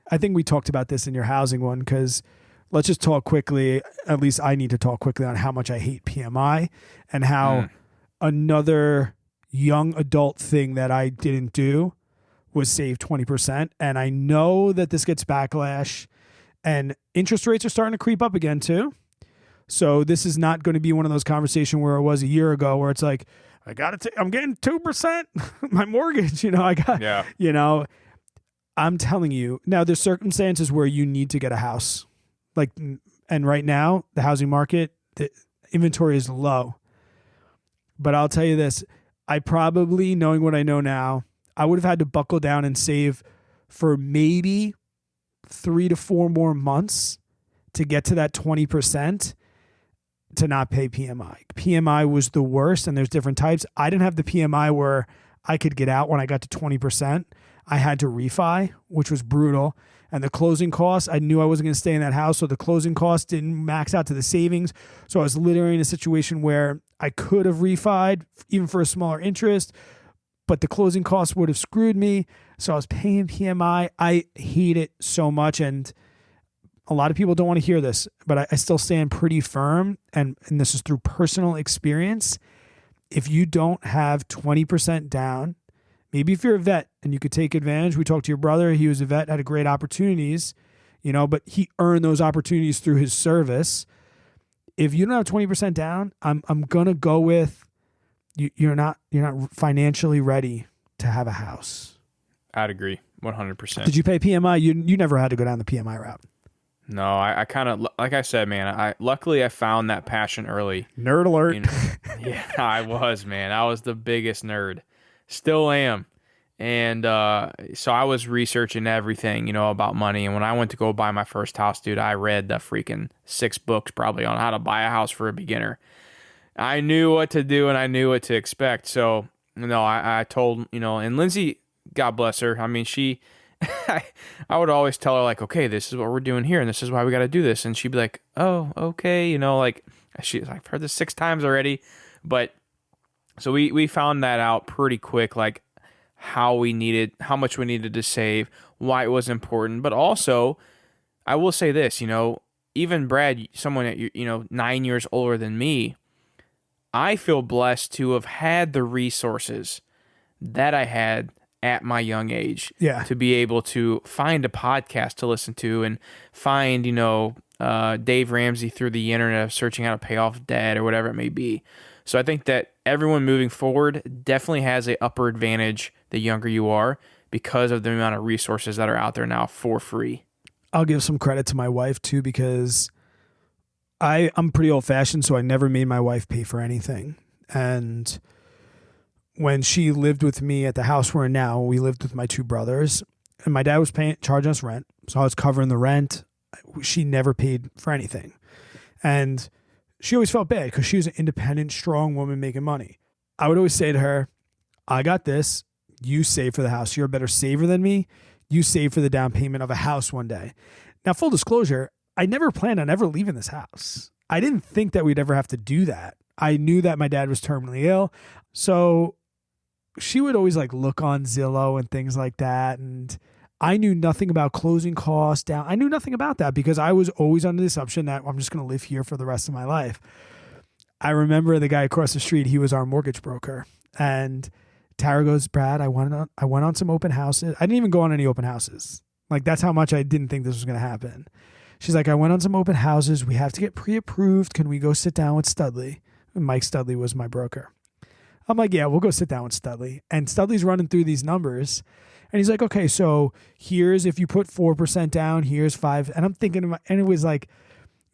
I think we talked about this in your housing one because let's just talk quickly. At least I need to talk quickly on how much I hate PMI and how another young adult thing that I didn't do was save 20%. And I know that this gets backlash and interest rates are starting to creep up again too. So this is not going to be one of those conversations where it was a year ago where it's like, I'm getting 2% my mortgage, I'm telling you now there's circumstances where you need to get a house and right now the housing market, the inventory is low. But I'll tell you this, I probably, knowing what I know now, I would have had to buckle down and save for maybe 3 to 4 more months to get to that 20% to not pay PMI. PMI was the worst, and there's different types. I didn't have the PMI where I could get out when I got to 20%. I had to refi, which was brutal. And the closing costs, I knew I wasn't going to stay in that house, so the closing costs didn't max out to the savings. So I was literally in a situation where I could have refied, even for a smaller interest, but the closing costs would have screwed me. So I was paying PMI. I hate it so much, and a lot of people don't want to hear this, but I still stand pretty firm, and this is through personal experience. If you don't have 20% down, maybe if you're a vet and you could take advantage, we talked to your brother, he was a vet, had great opportunities, but he earned those opportunities through his service. If you don't have 20% down, I'm going to go with you're not financially ready to have a house. I'd agree 100%. Did you pay PMI? You never had to go down the PMI route. No, I kind of, like I said, man, luckily I found that passion early. Nerd alert. Yeah, I was, man. I was the biggest nerd. Still am. And so I was researching everything, about money. And when I went to go buy my first house, dude, I read the freaking 6 books probably on how to buy a house for a beginner. I knew what to do and I knew what to expect. So, I told, and Lindsay, God bless her. I mean, I would always tell her like, okay, this is what we're doing here and this is why we got to do this. And she'd be like, oh, okay. I've heard this 6 times already. But so we found that out pretty quick, like how much we needed to save, why it was important. But also I will say this, even Brad, someone at 9 years older than me, I feel blessed to have had the resources that I had at my young age, to be able to find a podcast to listen to and find, Dave Ramsey through the internet of searching how to pay off debt or whatever it may be. So I think that everyone moving forward definitely has an upper advantage the younger you are because of the amount of resources that are out there now for free. I'll give some credit to my wife too, because I'm pretty old fashioned, so I never made my wife pay for anything. And when she lived with me at the house we're in now, we lived with my 2 brothers, and my dad was charging us rent. So I was covering the rent. She never paid for anything. And she always felt bad because she was an independent, strong woman making money. I would always say to her, I got this. You save for the house. You're a better saver than me. You save for the down payment of a house one day. Now, full disclosure, I never planned on ever leaving this house. I didn't think that we'd ever have to do that. I knew that my dad was terminally ill. So she would always look on Zillow and things like that. And I knew nothing about closing costs down. I knew nothing about that because I was always under the assumption that I'm just going to live here for the rest of my life. I remember the guy across the street, he was our mortgage broker. And Tara goes, Brad, I went on some open houses. I didn't even go on any open houses. That's how much I didn't think this was going to happen. She's like, I went on some open houses. We have to get pre-approved. Can we go sit down with Studley? And Mike Studley was my broker. I'm like, yeah, we'll go sit down with Studley. And Studley's running through these numbers. And he's like, okay, so here's if you put 4% down, here's 5. And I'm thinking, and it was like,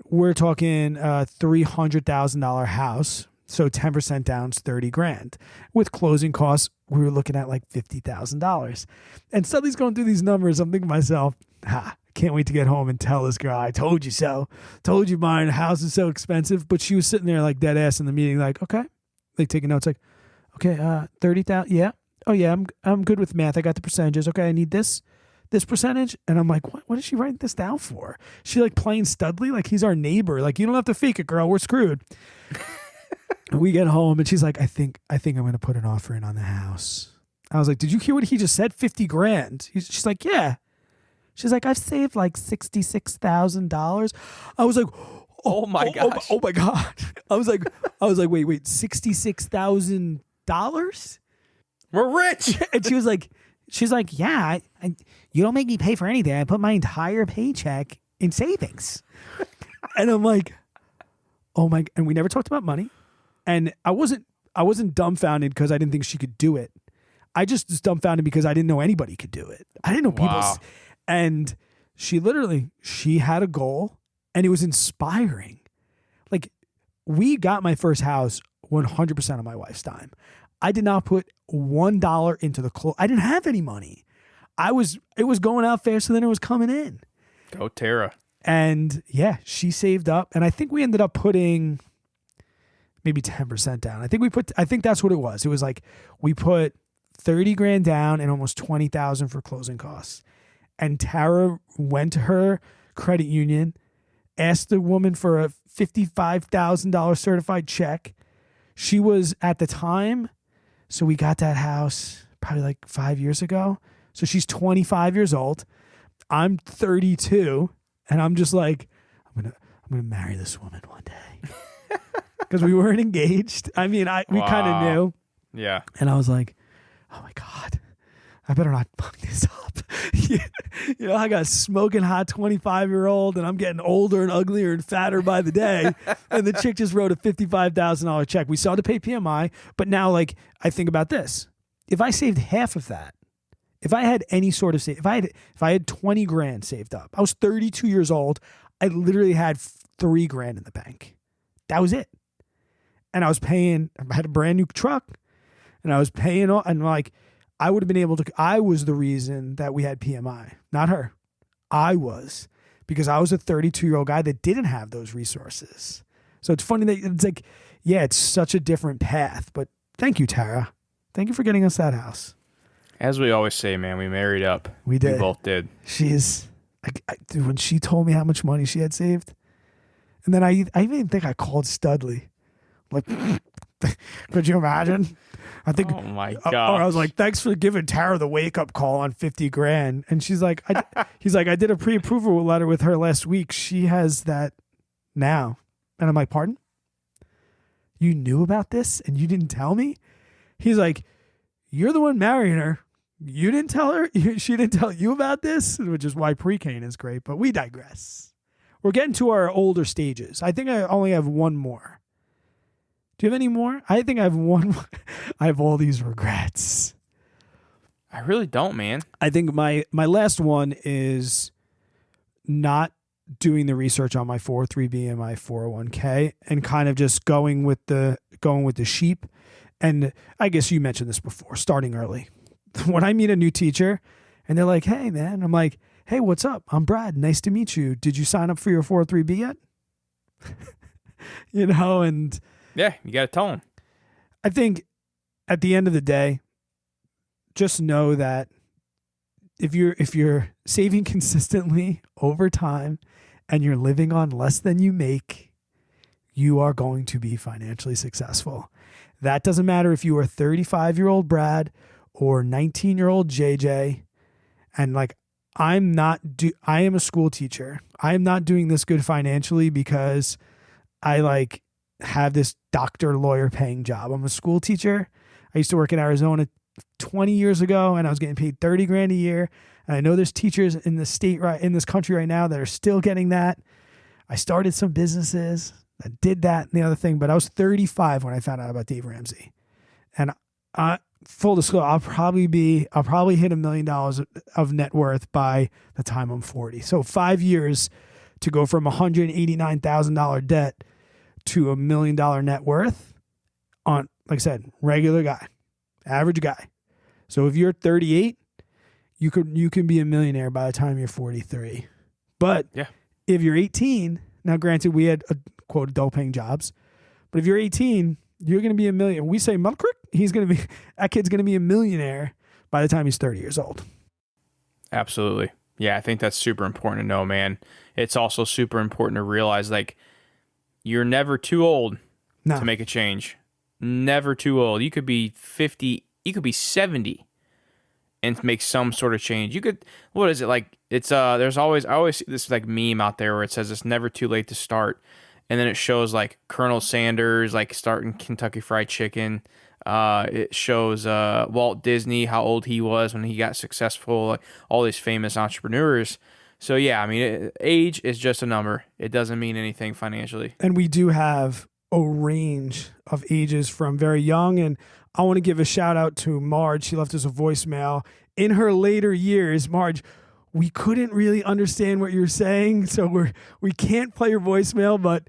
we're talking a $300,000 house. So 10% down is 30 grand. With closing costs, we were looking at like $50,000. And Studley's going through these numbers. I'm thinking to myself, can't wait to get home and tell this girl, I told you so. Told you buying a house is so expensive. But she was sitting there like dead ass in the meeting, like, okay. Like taking notes, like, okay, 30,000. Yeah. Oh yeah, I'm good with math. I got the percentages. Okay, I need this percentage. And I'm like, what is she writing this down for? She like playing Studley like he's our neighbor. Like, you don't have to fake it, girl. We're screwed. We get home and she's like, I think I'm gonna put an offer in on the house. I was like, did you hear what he just said? 50 grand. She's like, yeah. She's like, I've saved like $66,000. I was like, oh my gosh. Oh my God. I was like, wait, $66,000? We're rich. And she's like, yeah, you don't make me pay for anything. I put my entire paycheck in savings. And I'm like, oh my, and we never talked about money. And I wasn't dumbfounded because I didn't think she could do it. I just was dumbfounded because I didn't know anybody could do it. I didn't know people. Wow. And she had a goal and it was inspiring. Like, we got my first house 100% of my wife's dime. I did not put $1 into the clothes. I didn't have any money. It was going out faster than it was coming in. Go Tara. And yeah, she saved up. And I think we ended up putting maybe 10% down. I think that's what it was. It was like we put 30 grand down and almost 20,000 for closing costs. And Tara went to her credit union, asked the woman for a $55,000 certified check. She was at the time, so we got that house probably like 5 years ago. So she's 25 years old. I'm 32, and I'm just like, I'm gonna marry this woman one day. Because we weren't engaged. I mean, we kind of knew. Yeah. And I was like, oh my God, I better not fuck this up. You know, I got a smoking hot 25-year-old and I'm getting older and uglier and fatter by the day. And the chick just wrote a $55,000 check. We saw to pay PMI, but now like I think about this. If I saved half of that, if I had any sort of if I had 20 grand saved up, I was 32 years old. I literally had 3 grand in the bank. That was it. And I had a brand new truck and I was paying all, and like, I would have been able to, I was the reason that we had PMI, not her. I was, because I was a 32-year-old guy that didn't have those resources. So it's funny that it's like, yeah, it's such a different path, but thank you, Tara. Thank you for getting us that house. As we always say, man, we married up. We did. We both did. Dude, when she told me how much money she had saved, and then I even think I called Studley. Like, could you imagine? I think, oh my or God. I was like, thanks for giving Tara the wake up call on 50 grand. And she's like, he's like, I did a pre-approval letter with her last week. She has that now. And I'm like, pardon? You knew about this and you didn't tell me? He's like, you're the one marrying her. You didn't tell her? She didn't tell you about this? Which is why pre-Cane is great, but we digress. We're getting to our older stages. I think I only have one more. Do you have any more? I think I have one. I have all these regrets. I really don't, man. I think my last one is not doing the research on my 403b and my 401k and kind of just going with the sheep. And I guess you mentioned this before, starting early. When I meet a new teacher and they're like, hey man, I'm like, hey, what's up? I'm Brad. Nice to meet you. Did you sign up for your 403b yet? You know, and yeah, you got to tell them. I think at the end of the day, just know that if you're saving consistently over time and you're living on less than you make, you are going to be financially successful. That doesn't matter if you are 35-year-old Brad or 19-year-old JJ. And like, I am a school teacher. I am not doing this good financially because I like have this doctor lawyer paying job. I'm a school teacher. I used to work in Arizona 20 years ago and I was getting paid 30 grand a year. And I know there's teachers in the state in this country right now that are still getting that. I started some businesses that did that and the other thing, but I was 35 when I found out about Dave Ramsey. And full disclosure, I'll probably hit $1 million of net worth by the time I'm 40. So 5 years to go from $189,000 debt to $1 million net worth on, like I said, regular guy, average guy. So if you're 38, you can be a millionaire by the time you're 43. But if you're 18, now granted we had quote adult paying jobs, but if you're 18, you're going to be a million. We say that kid's going to be a millionaire by the time he's 30 years old. Absolutely. Yeah, I think that's super important to know, man. It's also super important to realize, like, you're never too old to make a change. Never too old. You could be 50, you could be 70 and make some sort of change. You could, what is it like? It's, I always see this like meme out there where it says it's never too late to start. And then it shows like Colonel Sanders, like starting Kentucky Fried Chicken. It shows Walt Disney, how old he was when he got successful, like all these famous entrepreneurs. So yeah, I mean, age is just a number. It doesn't mean anything financially. And we do have a range of ages from very young. And I want to give a shout out to Marge. She left us a voicemail. In her later years, Marge, we couldn't really understand what you're saying, so we can't play your voicemail, but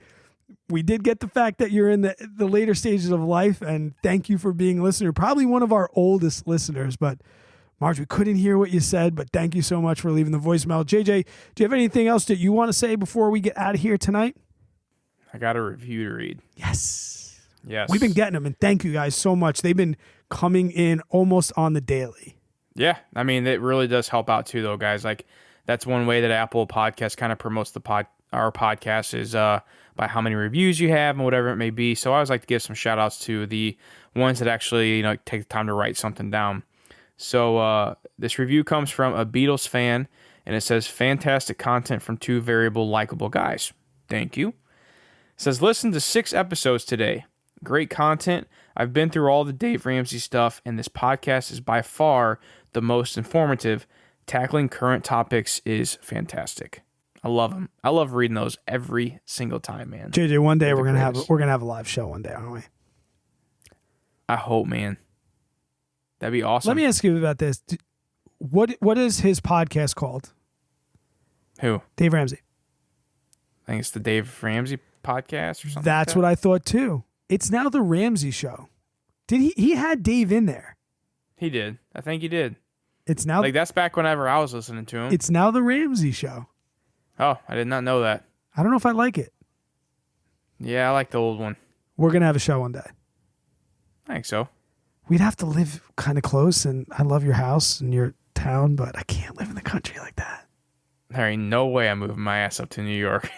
we did get the fact that you're in the later stages of life, and thank you for being a listener. Probably one of our oldest listeners, but Marge, we couldn't hear what you said, but thank you so much for leaving the voicemail. JJ, do you have anything else that you want to say before we get out of here tonight? I got a review to read. Yes. We've been getting them, and thank you guys so much. They've been coming in almost on the daily. Yeah, I mean, it really does help out too, though, guys. Like, that's one way that Apple Podcast kind of promotes our podcast is by how many reviews you have and whatever it may be. So I always like to give some shout outs to the ones that actually, take the time to write something down. So this review comes from a Beatles fan, and it says, fantastic content from two variable, likable guys. Thank you. It says, listen to 6 episodes today. Great content. I've been through all the Dave Ramsey stuff, and this podcast is by far the most informative. Tackling current topics is fantastic. I love them. I love reading those every single time, man. JJ, one day we're gonna have a live show one day, aren't we? I hope, man. That'd be awesome. Let me ask you about this. What is his podcast called? Who? Dave Ramsey. I think it's the Dave Ramsey podcast or something. That's what I thought too. It's now the Ramsey Show. Did he had Dave in there? He did. I think he did. It's now like that's back whenever I was listening to him. It's now the Ramsey Show. Oh, I did not know that. I don't know if I like it. Yeah, I like the old one. We're gonna have a show one day. I think so. We'd have to live kind of close, and I love your house and your town, but I can't live in the country like that. There ain't no way I'm moving my ass up to New York.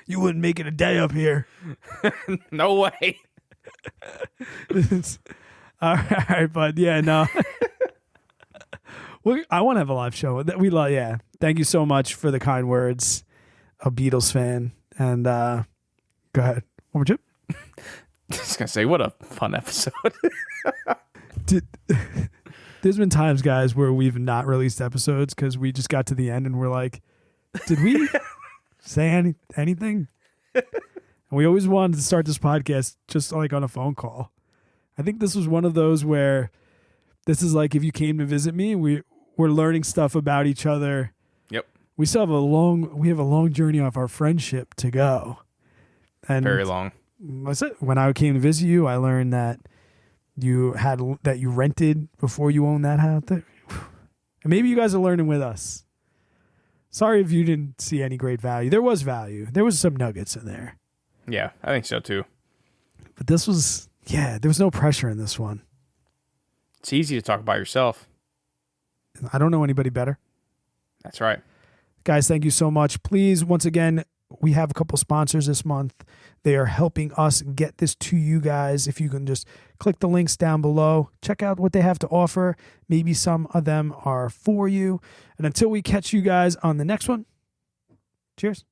You wouldn't make it a day up here. No way. All right, but yeah, no. I want to have a live show. We love, yeah. Thank you so much for the kind words, a Beatles fan. And go ahead. One more chip. Just gonna say, what a fun episode. There's been times, guys, where we've not released episodes because we just got to the end and we're like, did we say anything? And we always wanted to start this podcast just like on a phone call. I think this was one of those where this is like if you came to visit me, we're learning stuff about each other. Yep. We still have a long journey of our friendship to go. And very long. When I came to visit you, I learned that you rented before you owned that house. And maybe you guys are learning with us. Sorry if you didn't see any great value. There was value. There was some nuggets in there. Yeah, I think so too. But this was, there was no pressure in this one. It's easy to talk about yourself. I don't know anybody better. That's right. Guys, thank you so much. Please, once again, we have a couple sponsors this month. They are helping us get this to you guys. If you can just click the links down below, check out what they have to offer. Maybe some of them are for you. And until we catch you guys on the next one, cheers.